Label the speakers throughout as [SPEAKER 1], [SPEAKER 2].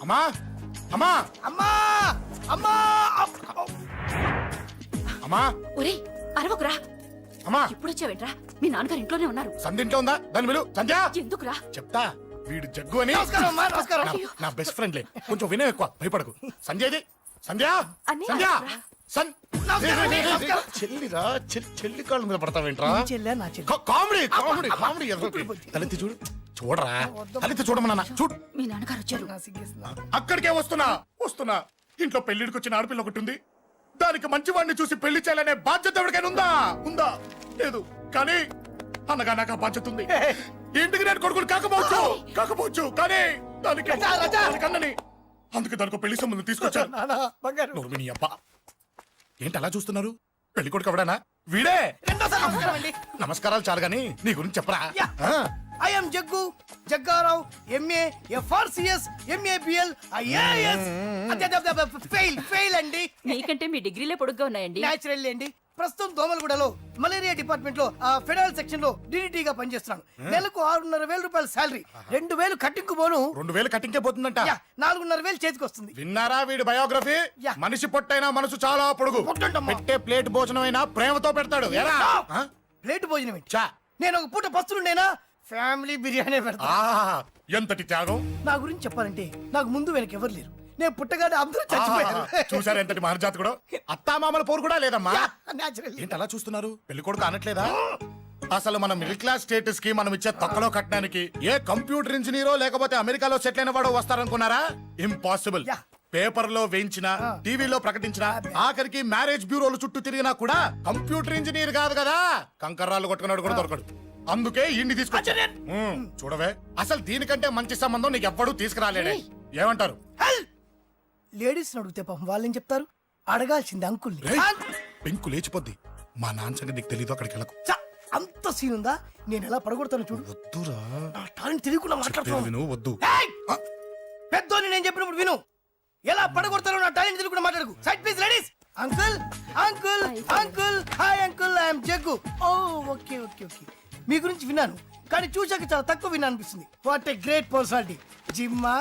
[SPEAKER 1] అమ్మా అమ్మా
[SPEAKER 2] అమ్మా అమ్మా
[SPEAKER 1] అమ్మా
[SPEAKER 3] ఒరేయ్ అరవకురా.
[SPEAKER 1] అమ్మా
[SPEAKER 3] ఇప్పుడు వచ్చావేంట్రా? మీ నాన్నగారు ఇంట్లోనే ఉన్నారు.
[SPEAKER 1] సంధ్య ఇంట్లో ఉందా? దాని విలు సంధ్య.
[SPEAKER 3] ఎందుకురా?
[SPEAKER 1] చెప్తా, వీడు జగ్గు అని
[SPEAKER 2] నమస్కారం అమ్మా, నమస్కారం.
[SPEAKER 1] నా బెస్ట్ ఫ్రెండ్లే, కొంచెం వినయం ఎక్కువ, భయపడకు. సంధ్యది సంధ్య
[SPEAKER 3] అన్నయ్య,
[SPEAKER 1] సంధ్య
[SPEAKER 3] రా.
[SPEAKER 2] నమస్కారం.
[SPEAKER 1] చెల్లిరా, చెల్లి కాళ్ళ మీద పడతావేంట్రా?
[SPEAKER 2] చెల్లె నా చెల్లి.
[SPEAKER 1] Comedy comedy comedy. తలెత్తి చూడు, చూడరా, తలెత్తి చూడమన్నా చూడు.
[SPEAKER 3] మీ నాన్నగారు వచ్చారు.
[SPEAKER 2] నా సిగ్గేస్తుంది.
[SPEAKER 1] అక్కడికే వస్తున్నా. ఇంట్లో పెళ్లిడికి వచ్చిన ఆడపిల్ల ఒకటి ఉంది. దానికి మంచివాడిని చూసి పెళ్లి చేయాలనే బాధ్యత ఎవరికైనా ఉందా? లేదు. కానీ అన్నగా నాకు ఆ బాధ్యత ఉంది. ఇంటికి నేను కొడుకులు కాకపోవచ్చు కానీ దానికన్నని, అందుకే దానికి పెళ్లి సంబంధం తీసుకొచ్చాను.
[SPEAKER 2] నానా, బంగారు.
[SPEAKER 1] నువ్వు నీ అబ్బా ఏంటి అలా చూస్తున్నారు? పెళ్లి కొడుకు ఎవడానా? వీడే.
[SPEAKER 2] రెండోసారి నమస్కారం అండి.
[SPEAKER 1] నమస్కారాలు చాలు గాని నీ గురించి చెప్పరా.
[SPEAKER 2] Yeah. I am Jaggu, Jaggarao, MA, FRCS, MABL, IAS. Fail అండి.
[SPEAKER 3] మీకంటే మీ డిగ్రీలే పొడుగ్గా ఉన్నాయండి.
[SPEAKER 2] న్యాచురల్ అండి. ప్రస్తుతం దోమలగూడలో మలేరియా డిపార్ట్మెంట్ లో ఫెడరల్ సెక్షన్ లో DDT గా పనిచేస్తున్నాను. నెలకు 6,500 రూపాయల శాలరీ, 2,000 కట్టింకు పోను.
[SPEAKER 1] 2,000 కట్టింకే పోతుందంట.
[SPEAKER 2] 4,500 చేతికి వస్తుంది.
[SPEAKER 1] విన్నారా వీడి బయోగ్రఫీ?
[SPEAKER 2] యా.
[SPEAKER 1] మనిషి పొట్టైనా మనసు చాలా పొడుగు.
[SPEAKER 2] పొట్టంటమ్మా.
[SPEAKER 1] పెట్టే ప్లేట్ భోజనం అయినా ప్రేమతో పెడతాడు. ఎరా? ఆ?
[SPEAKER 2] ప్లేట్ భోజనం ఏంటి?
[SPEAKER 1] చా.
[SPEAKER 2] నేను ఒక పూట పస్తులుండేనా ఫ్యామిలీ బిర్యానీ పెడతా.
[SPEAKER 1] ఎంతటి త్యాగం.
[SPEAKER 2] నా గురించి చెప్పాలంటే నాకు ముందు వెనక ఎవరు లేరు. నేను పుట్టగానే అందరూ చచ్చిపోయారు.
[SPEAKER 1] చూసారు ఎంతటి మహర్జాత్ కూడా. అత్తామామల పోరు కూడా లేదమ్మా.
[SPEAKER 2] న్యాచురల్.
[SPEAKER 1] ఏంటి అలా చూస్తున్నారు? పెళ్లి కొడుకు అనట్లేదా? అసలు మన మిడిల్ క్లాస్ స్టేటస్ కి మనం ఇచ్చే తక్కువలో కట్టడానికి ఏ కంప్యూటర్ ఇంజనీరో లేకపోతే అమెరికాలో సెటిల్ అయిన వాడు వస్తారనుకున్నారా? ఇంపాసిబుల్.
[SPEAKER 2] యా.
[SPEAKER 1] పేపర్ లో వేయించిన, టీవీలో ప్రకటించిన, ఆఖరికి మ్యారేజ్ బ్యూరోలు చుట్టూ తిరిగినా కూడా కంప్యూటర్ ఇంజనీర్ కాదు కదా, కంకర్రాలు కొట్టుకున్నాడు కూడా దొరకడు. అందుకే ఇండి తీసుకొచ్చా. చూడవే, అసలు దీనికంటే మంచి సంబంధం నీకు ఎవ్వడూ తీసుకురాలేడే. ఏమంటారు?
[SPEAKER 2] లేడీస్ అడిగితే పాపం వాళ్ళేం చెప్తారు? అడగాల్సింది అంకుల్ని.
[SPEAKER 1] పెంకు లేచిపోద్ది. మా నాన్న సంగతి నీకు తెలీదు, అక్కడికి వెళ్ళకు.
[SPEAKER 2] ఛ! అంత సీన్ ఉందా? నేను ఎలా పడగొడతాను చూడు.
[SPEAKER 1] వద్దురా,
[SPEAKER 2] నా టాలెంట్ తెలియకుండా మాట్లాడుతున్నాను.
[SPEAKER 1] విను, వద్దు.
[SPEAKER 2] పెద్దోని నేను చెప్పినప్పుడు విను. ఎలా పడగొడతారో నా టాలెంట్ తెలియకుండా మాట్లాడకు. Side please ladies. Uncle uncle uncle hi uncle, I'm Jaggu. Oh okay okay okay. మీ గురించి విన్నాను కానీ చూశాక చాలా తక్కువ విన్నా అనిపిస్తుంది. What a great personality. జిమ్మా,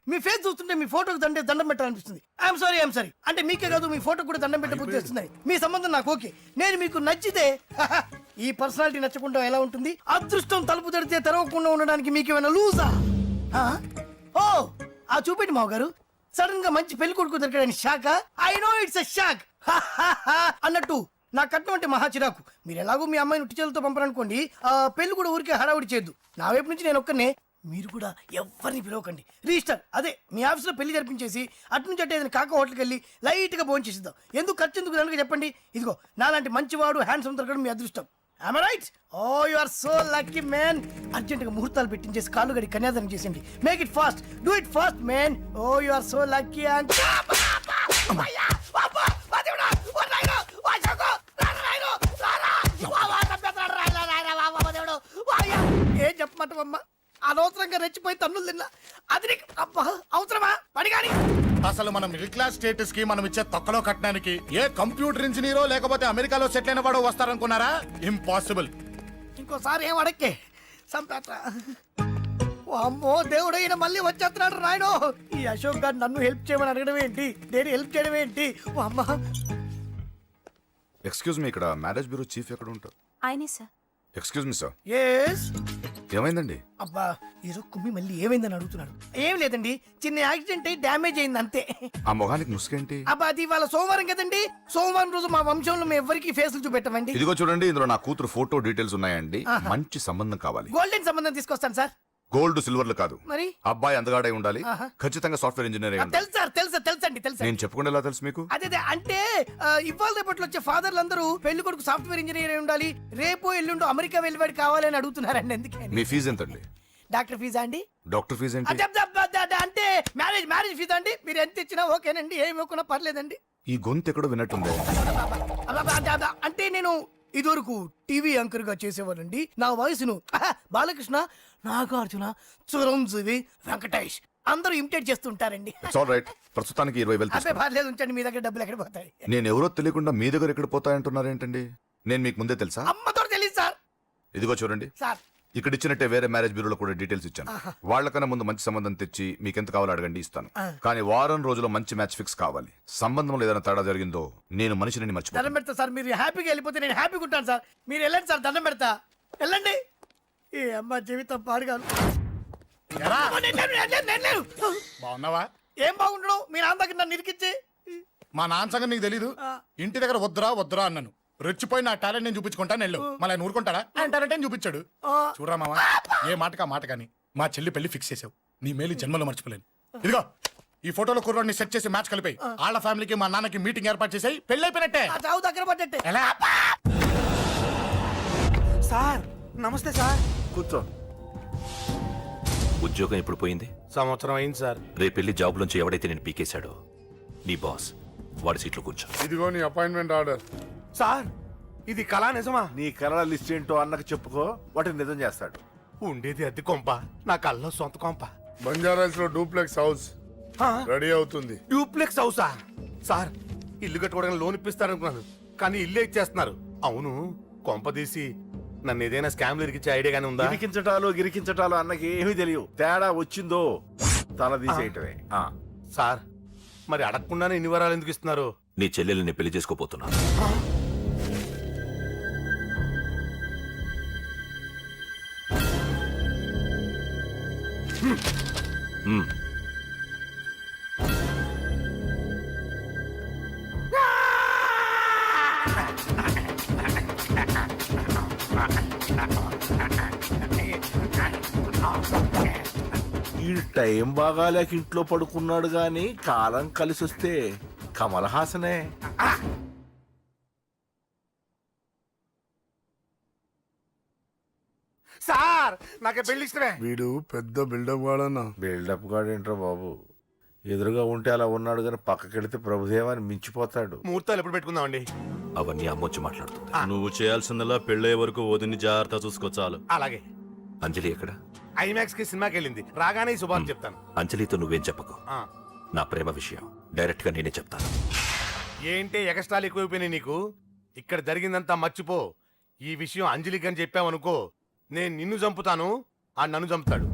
[SPEAKER 2] మీ ఫేస్ చూస్తుంటే మీ ఫోటోకి దండం పెట్టాలనిపిస్తుంది. I'm sorry. అంటే మీకే కాదు, మీ ఫోటో కూడా దండం పెట్టబుద్ధి వస్తున్నాయి. మీ సంబంధం నాకు ఓకే. నేను మీకు నచ్చితే ఈ పర్సనాలిటీ నచ్చకుండా ఎలా ఉంటుంది? అదృష్టం తలుపు తడితే తెరవకుండా ఉండడానికి మీకేమైనా లూజా? ఓ ఆ చూపెట్టి మావ గారు. సడన్ గా మంచి పెళ్లి కొడుకు దొరికాడని shock. I know it's a shock అన్నట్టు నా కట్నం అంటే మహా చిరాకు. మీరు ఎలాగో మీ అమ్మాయిని ఉట్టి చేతులతో పంపరనుకోండి, ఆ పెళ్లి కూడా ఊరికే హడావుడి చేయొద్దు. నా వైపు నుంచి నేను ఒక్కనే, మీరు కూడా ఎవరిని పిలవకండి. రిజిస్టర్ అదే మీ ఆఫీస్లో పెళ్లి జరిపించేసి అటు నుంచి అంటే ఏదైనా కాక హోటల్కి వెళ్ళి లైట్ గా భోజనం చేసిద్దాం. ఎందుకు ఖర్చు ఎందుకు కనుక చెప్పండి. ఇదిగో నాలాంటి మంచివాడు హ్యాండ్సమ్ దొరకడం మీ అదృష్టం. Am I right? Oh, you are so lucky, man. Urgent గా ముహూర్తాలు పెట్టించేసి కాళ్ళు గడి కన్యాదానం చేసేయండి. Make it fast, do it fast, man. Oh, you are so lucky. ఏం చెప్పమంటావమ్మా? అనవసరంగా రెచ్చిపోయి తన్నులు తిన్నా. అది నీకు అబ్బా అవసరమా? పడిగాని.
[SPEAKER 1] అసలు మన మిడిల్ క్లాస్ స్టేటస్ కి మనం ఇచ్చే తక్కువలో కట్టడానికి ఏ కంప్యూటర్ ఇంజనీరో లేకపోతే అమెరికాలో సెటిల్ అయిన వాడు వస్తారనుకున్నారా? ఇంపాసిబుల్.
[SPEAKER 2] ఇంకోసారి ఏం అడక్కే సంపేట. అమ్మో దేవుడు, ఈయన మళ్ళీ వచ్చేస్తున్నాడు రాయడు. ఈ అశోక్ గారు నన్ను హెల్ప్ చేయమని అడగడం ఏంటి? నేను హెల్ప్ చేయడం ఏంటి? అమ్మా.
[SPEAKER 4] ఎక్స్క్యూజ్ మీ, ఇక్కడ మ్యారేజ్ బ్యూరో చీఫ్ ఎక్కడ ఉంటారు?
[SPEAKER 3] ఆయనే sir.
[SPEAKER 4] Excuse me sir,
[SPEAKER 2] yes.
[SPEAKER 4] ఏమైందండి?
[SPEAKER 2] అబ్బా ఈరోజు కుమ్మి మళ్ళీ ఏమైందని అడుగుతున్నాడు. ఏం లేదండి, చిన్న యాక్సిడెంట్ అయి డ్యామేజ్ అయింది అంతే.
[SPEAKER 4] ఆ మొహానికి ముసుకేంటి?
[SPEAKER 2] అబ్బా అది ఇవాళ సోమవారం కదండి. సోమవారం రోజు మా వంశంలో మేము ఎవరికి ఫేసులు చూపెట్టమండి.
[SPEAKER 4] ఇదిగో చూడండి, ఇందులో నా కూతురు ఫోటో డీటెయిల్స్ ఉన్నాయండి. మంచి సంబంధం కావాలి.
[SPEAKER 2] గోల్డెన్ సంబంధం తీసుకొస్తాను సార్.
[SPEAKER 4] గోల్డ్ సిల్వర్లు కాదు,
[SPEAKER 2] మరి
[SPEAKER 4] అబ్బాయి అందగాడై ఉండాలి. ఖచ్చితంగా సాఫ్ట్వేర్ ఇంజనీర్ అయి ఉండాలి.
[SPEAKER 2] తెలుసు సార్, తెలుసండి.
[SPEAKER 4] నేను చెప్పకుండా ఎలా తెలుసు మీకు?
[SPEAKER 2] అదే అంటే ఇవాళ రేపట్లో వచ్చే ఫాదర్లు అందరూ పెళ్లి కొడుకు సాఫ్ట్వేర్ ఇంజనీర్ అయి ఉండాలి, రేపు ఎల్లుండు అమెరికా వెళ్ళివాడు కావాలని అడుగుతున్నారండి. అందుకే.
[SPEAKER 4] మీ ఫీజు ఎంతండి?
[SPEAKER 2] డాక్టర్ ఫీజా అండి?
[SPEAKER 4] డాక్టర్ ఫీజు ఏంటి?
[SPEAKER 2] అంటే మ్యారేజ్ ఫీజా అండి. మీరు ఎంత ఇచ్చినా ఓకేనండి, ఏమి ఇవ్వకున్నా పర్లేదండి.
[SPEAKER 4] ఈ గొంతు ఎక్కడో విన్నట్టుంది.
[SPEAKER 2] అంటే నేను ఇదివరకు టీవీ యాంకర్ గా చేసేవాడండి. నా వయసును బాలకృష్ణ, నాగార్జున, చిరంజీవి, వెంకటేష్ అందరూ ఇమిటేట్ చేస్తుంటారండి.
[SPEAKER 4] ప్రస్తుతానికి 20,000
[SPEAKER 2] అదే పర్లేదు, ఉంచండి. మీ దగ్గర డబ్బులు ఎక్కడ పోతాయి?
[SPEAKER 4] నేను ఎవరో తెలియకుండా మీ దగ్గర ఎక్కడ పోతాయంటున్నారేంటండి? నేను మీకు ముందే తెలుసా?
[SPEAKER 2] అమ్మతో తెలియదు సార్.
[SPEAKER 4] ఇదిగో చూడండి
[SPEAKER 2] సార్,
[SPEAKER 4] ఇక్కడ ఇచ్చినట్టే వేరే మ్యారేజ్ బ్యూరోలో కూడా డీటెయిల్స్ ఇచ్చాను. వాళ్ళకన్నా ముందు మంచి సంబంధం తెచ్చి మీకు ఎంత కావాలో అడగండి, ఇస్తాను. కానీ వారం రోజుల్లో మంచి మ్యాచ్ ఫిక్స్ కావాలి. సంబంధంలో ఏదైనా తేడా జరిగిందో నేను మనిషిని
[SPEAKER 2] దండం
[SPEAKER 4] మర్చిపోతాను.
[SPEAKER 2] పెడతా సార్, మీరు హ్యాపీగా వెళ్ళిపోతే నేను హ్యాపీగా ఉంటాను సార్. మీరు వెళ్ళండి సార్, దండం పెడతా. వెళ్ళండి. ఈ అమ్మ జీవితం పాడుగాను.
[SPEAKER 1] ఎరా,
[SPEAKER 2] నేను లేను.
[SPEAKER 1] బాగున్నావా?
[SPEAKER 2] ఏం బాగుండడం, మీ నాన్న దగ్గర నన్ను ఇరికిచ్చి.
[SPEAKER 1] మా నాన్న సంగతి నీకు తెలీదు. ఇంటి దగ్గర వద్దురా వద్దురా అన్నాను. రెచ్చిపోయి నా టాలెంట్ నేను చూపించుకుంటాను వెళ్ళు. మళ్ళీ ఆయన ఊరుకుంటాడా? ఆయన టాలెంట్ అని చూపించాడు. చూడరా మావా, ఏ మాటకా మాట కానీ మా చెల్లి పెళ్లి ఫిక్స్ చేసావు. నీ మేలు జన్మలో మర్చిపోలేను. ఇదిగో ఈ ఫోటోలో కుర్రాడిని సెట్ చేసి మ్యాచ్ కలిపాయి. వాళ్ళ ఫ్యామిలీకి మా నాన్నకి మీటింగ్ ఏర్పాటు చేసాయి. పెళ్లి అయిపోయినట్టే.
[SPEAKER 2] ఆ చావు దగ్గర పడ్డట్టే.
[SPEAKER 1] ఎలా?
[SPEAKER 5] సార్ నమస్తే సార్.
[SPEAKER 6] కూర్చో.
[SPEAKER 7] ఉద్యోగం ఎప్పుడు పోయింది?
[SPEAKER 5] సంవత్సరం అయింది సార్.
[SPEAKER 7] రేపెళ్ళి జాబ్లోంచి ఎవడైతే నేను పీకేశాడో నీ బాస్ వాడి సీట్లో కూర్చో.
[SPEAKER 6] ఇదిగో నీ అపాయింట్మెంట్ ఆర్డర్.
[SPEAKER 5] సార్ ఇది కళా నిజమా?
[SPEAKER 6] నీ కలల లిస్ట్ ఏంటో అన్నకు చెప్పుకో, వాటిని నిజం చేస్తాడు.
[SPEAKER 5] ఉండేది అద్దె కొంప, నా కళ్ళలో సొంత కొంప.
[SPEAKER 6] బంజారాస్ లో డూప్లెక్స్ హౌస్ రెడీ అవుతుంది.
[SPEAKER 5] డూప్లెక్స్ హౌసా? సార్ ఇల్లు కట్టుకోవడానికి లోన్ ఇప్పిస్తారనుకున్నాను, కానీ ఇల్లే ఇచ్చేస్తున్నారు. అవును, కొంప తీసి నన్ను ఏదైనా స్కామ్లు ఇరికించే ఐడియా గానీ ఉందా?
[SPEAKER 6] గిరికించటాలు గిరికించటాలు అన్నకి ఏమీ తెలియవు. తేడా వచ్చిందో తల తీసేయటమే.
[SPEAKER 5] సార్ మరి అడగకుండానే ఇన్ని వరాలు ఎందుకు ఇస్తున్నారు?
[SPEAKER 7] నీ చెల్లెల్ని పెళ్లి చేసుకోపోతున్నా.
[SPEAKER 6] ఈ టైం బాగాలేక ఇంట్లో పడుకున్నాడు గాని కాలం కలిసి వస్తే కమల్ హాసనే.
[SPEAKER 5] సార్ నాకే పెళ్లి ఇష్టమే.
[SPEAKER 8] వీడు పెద్ద బిల్డప్ వాడన్నా.
[SPEAKER 6] బిల్డప్ గాడేంట్రా బాబు, ఎదురుగా ఉంటే అలా ఉన్నాడు గాని పక్కకెడితే ప్రభుదేవాన్ని మించిపోతాడు.
[SPEAKER 5] ముహూర్తాలు ఎప్పుడు పెట్టుకుందామండి?
[SPEAKER 7] అవన్నీ అమ్మొచ్చి మాట్లాడుతుంది.
[SPEAKER 9] నువ్వు చేయాల్సిందల్లా పెళ్ళయ్యే వరకు వదిని జాగ్రత్త చూసుకో చాలు.
[SPEAKER 5] అలాగే.
[SPEAKER 7] అంజలి ఎక్కడ?
[SPEAKER 5] ఐమాక్స్ కి సినిమాకి వెళ్ళింది, రాగానే ఈ శుభాన్ని చెప్తాను.
[SPEAKER 7] అంజలితో నువ్వేం చెప్పకు.
[SPEAKER 5] ఆ.
[SPEAKER 7] నా ప్రేమ విషయం డైరెక్ట్ గా నేనే చెప్తాను.
[SPEAKER 5] ఏంటి ఎగస్ట్రాలు ఎక్కువైపోయినాయి నీకు? ఇక్కడ జరిగిందంతా మర్చిపో. ఈ విషయం అంజలికి అని చెప్పావనుకో, నేను నిన్ను చంపుతాను, ఆ నన్ను చంపుతాడు.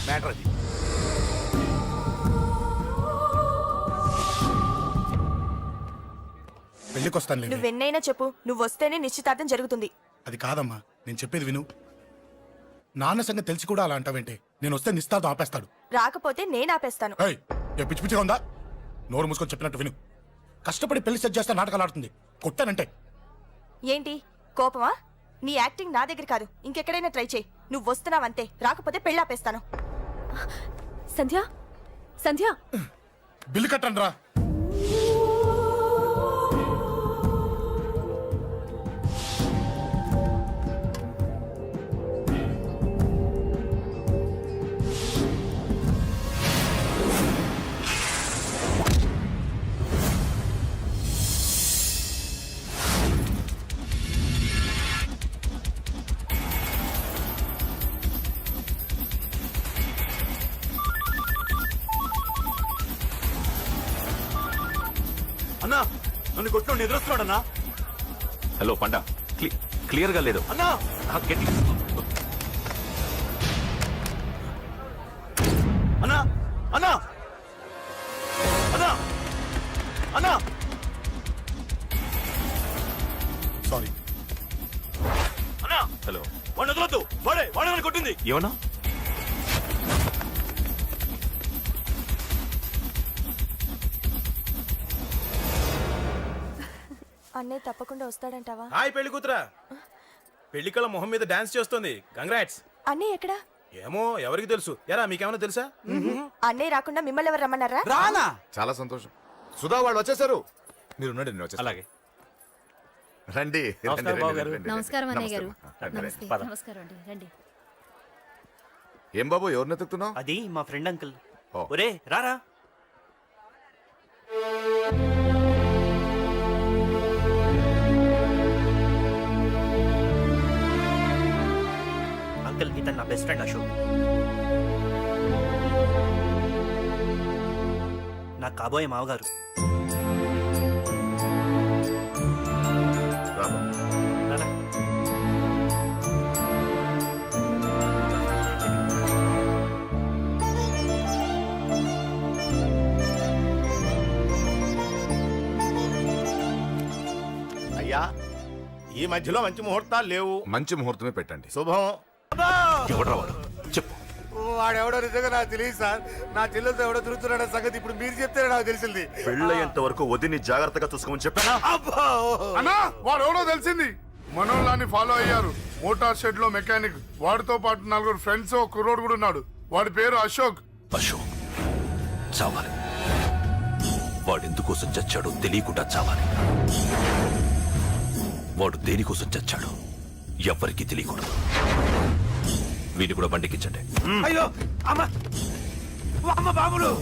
[SPEAKER 5] మ్యాటర్ అది.
[SPEAKER 1] పెళ్లికి వస్తాను.
[SPEAKER 10] నువ్వెన్నైనా చెప్పు, నువ్వు వస్తేనే నిశ్చితార్థం జరుగుతుంది.
[SPEAKER 1] అది కాదమ్మా, నేను చెప్పేది విను. నాన్న సంగతి తెలిసి కూడా అలా అంటావేంటే? నేను వస్తే నిస్తార్థం ఆపేస్తాడు.
[SPEAKER 10] రాకపోతే నేను ఆపేస్తాను.
[SPEAKER 1] ఏయ్, ఏ పిచ్చి పిచ్చిగా ఉందా? నోరు మూసుకొని చెప్పినట్టు విను. కష్టపడి పెళ్లి సెట్ చేస్తే నాటకాలు ఆడుతుంది. కొట్టానంటే
[SPEAKER 10] ఏంటి కోపమా? నీ యాక్టింగ్ నా దగ్గర కాదు, ఇంకెక్కడైనా ట్రై చేయి. నువ్వు వస్తున్నావంతే, రాకపోతే పెళ్ళి ఆపేస్తాను.
[SPEAKER 3] సంధ్య, సంధ్య,
[SPEAKER 1] బిల్లు కట్టండి రా.
[SPEAKER 9] అన్నా నన్ను కొట్టు ఎదురొస్తున్నాడన్నా.
[SPEAKER 7] హలో పండా, క్లియర్ గా లేదు
[SPEAKER 9] అన్నా.
[SPEAKER 7] గట్టి.
[SPEAKER 9] అన్నా అన్నా అన్నా అన్నా.
[SPEAKER 1] సారీ.
[SPEAKER 9] అన్నా
[SPEAKER 7] హలో,
[SPEAKER 9] వాడిని వదలొద్దు. వాడే నన్ను కొట్టింది.
[SPEAKER 7] ఏమన్నా?
[SPEAKER 10] అన్నయ్య తప్పకుండా వస్తాడంటావా?
[SPEAKER 5] హాయ్ పెళ్లి కూతురా. పెళ్లి కళ మొహం మీద డాన్స్ చేస్తుంది. కంగ్రాట్స్.
[SPEAKER 10] అన్నయ్య ఎక్కడా?
[SPEAKER 5] ఏమో ఎవరికి తెలుసు. ఎరా మీకేమైనా తెలుసా?
[SPEAKER 10] అన్నయ్య రాకుండా మిమ్మల్ని ఎవరు రమ్మన్నారా?
[SPEAKER 5] రానా?
[SPEAKER 4] చాలా సంతోషం. సుధా వాళ్ళు వచ్చేసారు. మీరు ఉండండి, నేను వచ్చేస్తాను.
[SPEAKER 5] అలాగే.
[SPEAKER 4] రండి.
[SPEAKER 5] నమస్కారం బాబు గారు.
[SPEAKER 3] నమస్కారం అన్నయ్య గారు.
[SPEAKER 4] నమస్తే.
[SPEAKER 3] నమస్కారం అండి, రండి.
[SPEAKER 4] ఏం బాబు, ఎవరిని ఎత్తుకుతున్నావు?
[SPEAKER 11] అది మా ఫ్రెండ్ అంకుల్.
[SPEAKER 4] ఓ.
[SPEAKER 11] ఒరే రారా. అంకుల్ ఇతను నా బెస్ట్ ఫ్రెండ్ అశోక్. నా కాబోయే మావగారు.
[SPEAKER 4] రాబా.
[SPEAKER 11] రారా.
[SPEAKER 5] అయ్యా ఈ మధ్యలో మంచి ముహూర్తాలు లేవు.
[SPEAKER 4] మంచి ముహూర్తమే పెట్టండి.
[SPEAKER 5] శుభం.
[SPEAKER 7] ఎవడ్రా వాడు చెప్పు.
[SPEAKER 5] వాడెవడో నిజంగా నాకు తెలియదు సార్. నా చెల్లెలతో ఎవడో తిరుగుతున్నాడో సంగతి ఇప్పుడు మీరు చెప్తేనే నాకు తెలిసింది.
[SPEAKER 9] పెళ్ళయ్యేంత వరకు వదిని జాగ్రత్తగా చూసుకోమని చెప్పానా?
[SPEAKER 5] అబ్బా
[SPEAKER 8] అన్నా వాడు ఎవడో తెలిసింది. మనోళ్ళని ఫాలో అయ్యారు. మోటార్ షెడ్ లో మెకానిక్, వాడితో పాటు 4 ఫ్రెండ్స్, ఒక కుర్రోడు కూడా ఉన్నాడు. వాడి పేరు అశోక్.
[SPEAKER 7] అశోక్ చావాలి. వాడు ఎందుకోసం చచ్చాడో తెలియకుండా చావాలి. వాడు దేనికోసం చచ్చాడో ఎవ్వరికీ తెలియకూడదు. వీడిని కూడా బండికించండి.
[SPEAKER 2] అయ్యో అమ్మ అమ్మ బాబులు.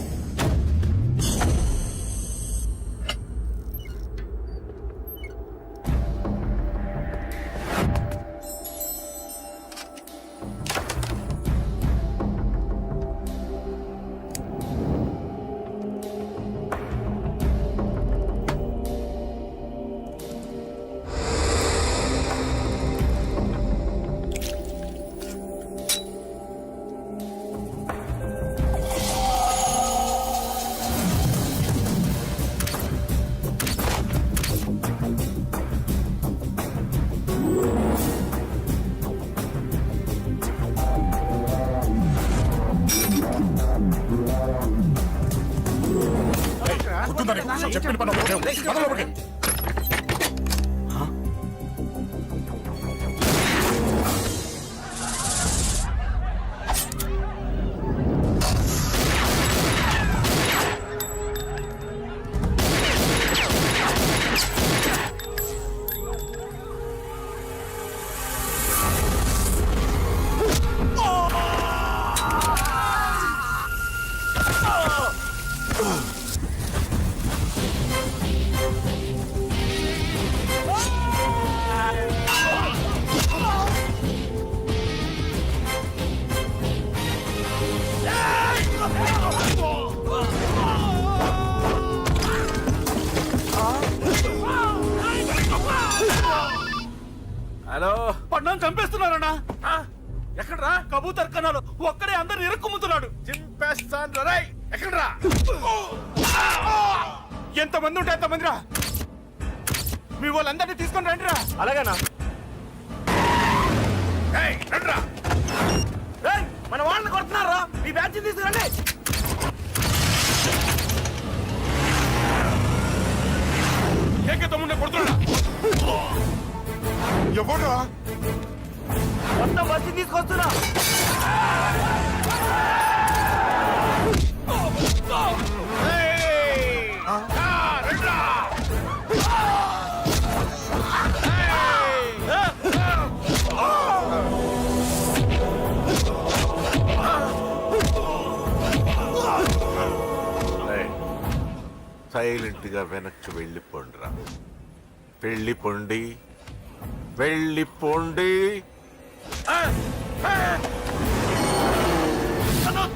[SPEAKER 1] గుర్తుందని చెప్పిన పని ఒకటే. పద లోపలికి.
[SPEAKER 6] హలో,
[SPEAKER 2] పడ్డాను చంపేస్తున్నారన్నా.
[SPEAKER 6] ఎక్కడ్రా?
[SPEAKER 2] కబూతర్ కన్నాలు ఒక్కడే అందరిని ఇరుక్కుమ్ముతున్నాడు.
[SPEAKER 6] చింపేస్తాను రై. ఎక్కడ్రా?
[SPEAKER 2] ఎంతమంది ఉంటే అంతమంది రా. మీ వాళ్ళందరినీ తీసుకొని రండి రా. అలాగేనా? మన వాళ్ళని కొడుతున్నారా? ఈ బ్యాచ్ తీసుకురండి. తమ్ముడిని కొడుతున్నా.
[SPEAKER 1] ఎవడా
[SPEAKER 2] మొత్తం బస్సు తీసుకొస్తున్నా.
[SPEAKER 6] సైలెంట్ గా వెనక్కి వెళ్ళిపోండిరా. వెళ్ళిపోండి, వెళ్ళిపోండి.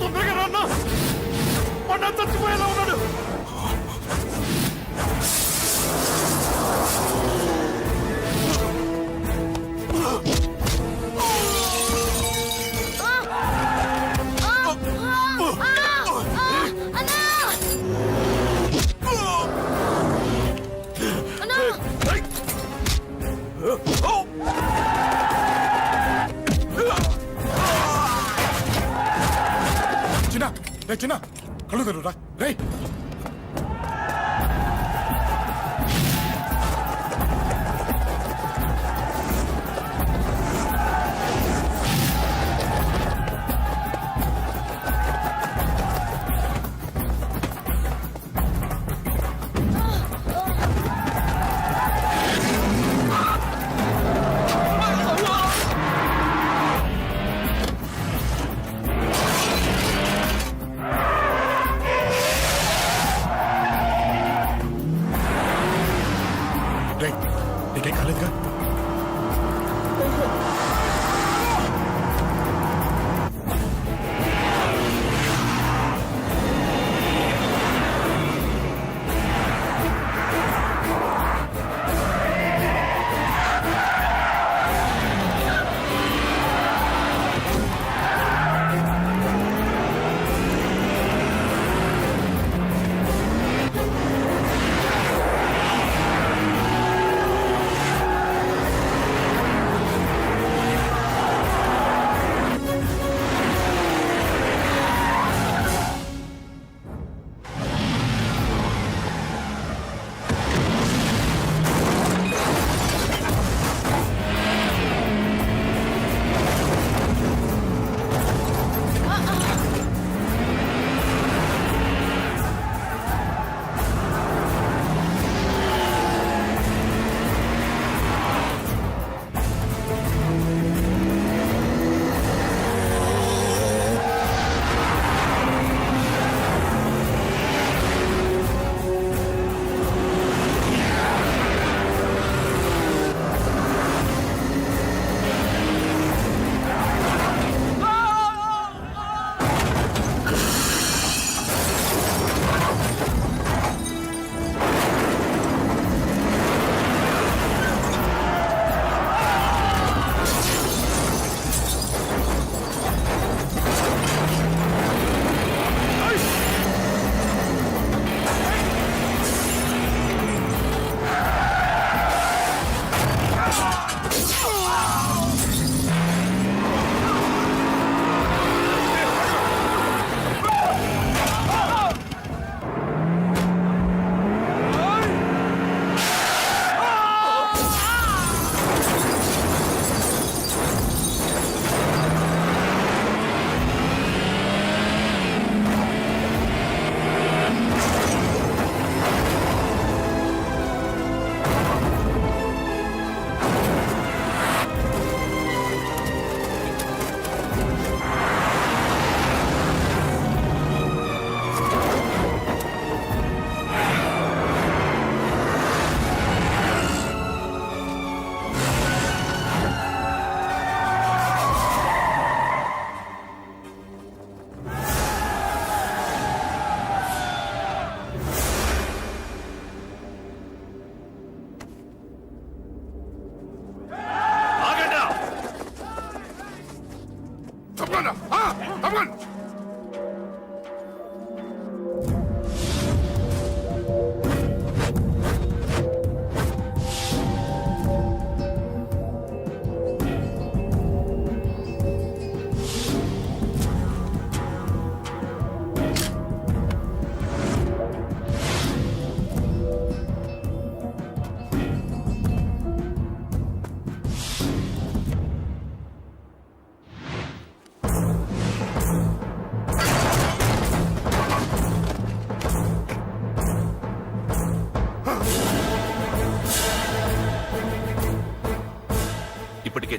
[SPEAKER 2] తొందరగా రన్నా. మొన్న చచ్చిపోయేలా ఉన్నాడు.
[SPEAKER 1] చిన్న కళ్ళు తెరురా రే.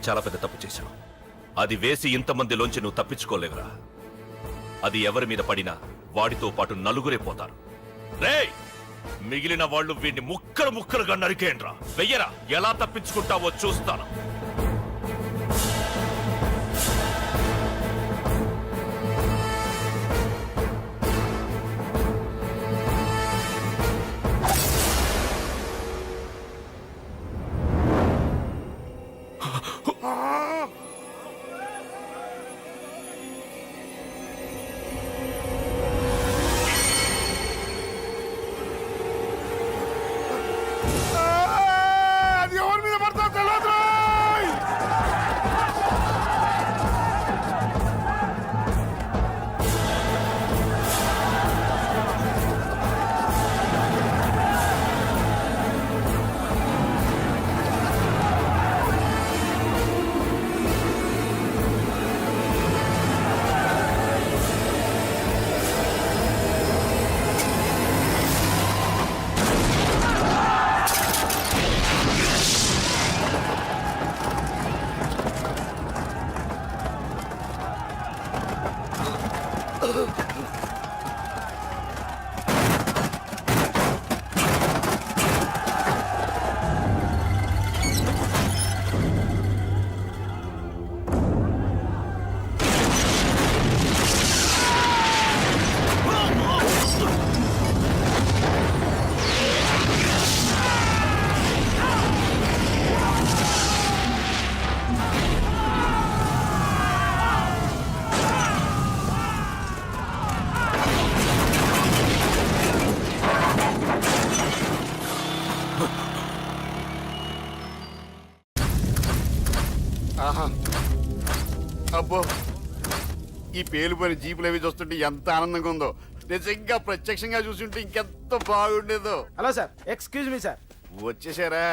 [SPEAKER 7] చాలా పెద్ద తప్పు చేశావు. అది వేసి ఇంతమందిలోంచి నువ్వు తప్పించుకోలేవురా. అది ఎవరి మీద పడినా వాడితో పాటు నలుగురే పోతారు. రేయ్, మిగిలిన వాళ్ళు వీడిని ముక్కలు ముక్కలుగా నరికేయండ్రా. వెయ్యరా, ఎలా తప్పించుకుంటావో చూస్తాను.
[SPEAKER 8] అది ఎవరి మీద పడతా తెలియదు. ఆహా, అబ్బో, ఈ పేలిపోయిన జీపులు అవి చూస్తుంటే ఎంత ఆనందంగా ఉందో. నిజంగా ప్రత్యక్షంగా చూస్తుంటే ఇంకెంత బాగుండేదో.
[SPEAKER 2] Hello sir, excuse me sir.
[SPEAKER 8] వచ్చేసారా?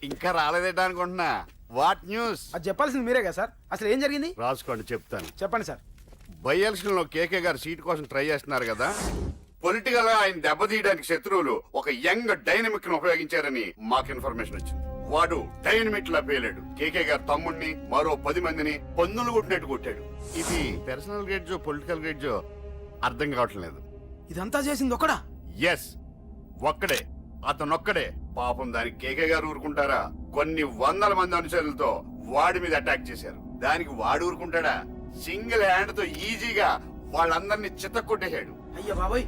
[SPEAKER 8] ఇంకా రాలేదేటా అనుకుంటున్నా. What news?
[SPEAKER 2] అది చెప్పాల్సింది మీరే కదా సార్. అసలు ఏం జరిగింది
[SPEAKER 8] రాసుకోండి, చెప్తాను.
[SPEAKER 2] చెప్పండి సార్.
[SPEAKER 8] బై ఎలక్షన్ లో కేకే గారు సీట్ కోసం ట్రై చేస్తున్నారు కదా. పొలిటికల్ గా ఆయన దెబ్బతీయడానికి శత్రువులు ఒక యంగ్ డైనమిక్ ను ఉపయోగించారని మాకు ఇన్ఫర్మేషన్ వచ్చింది. వాడు డైనమిక్ లా పేలాడు. కేకే గారు తమ్ముడిని, మరో 10 మందిని పన్నులు కొట్టినట్టు కొట్టాడు. ఇది పర్సనల్ గ్రేడ్జో పొలిటికల్ గ్రేడ్జో అర్థం కావట్లేదు.
[SPEAKER 2] ఇదంతా చేసింది ఒకడా?
[SPEAKER 8] ఎస్, ఒక్కడే, అతనొక్కడే. పాపం దానికి కేకే గారు ఊరుకుంటారా? కొన్ని వందల మంది అనుచరులతో వాడి మీద అటాక్ చేశారు. దానికి వాడు ఊరుకుంటాడా? సింగిల్ హ్యాండ్ తో ఈజీగా వాళ్ళందరినీ చితక్కొట్టేశాడు.
[SPEAKER 2] అయ్య బాబోయ్,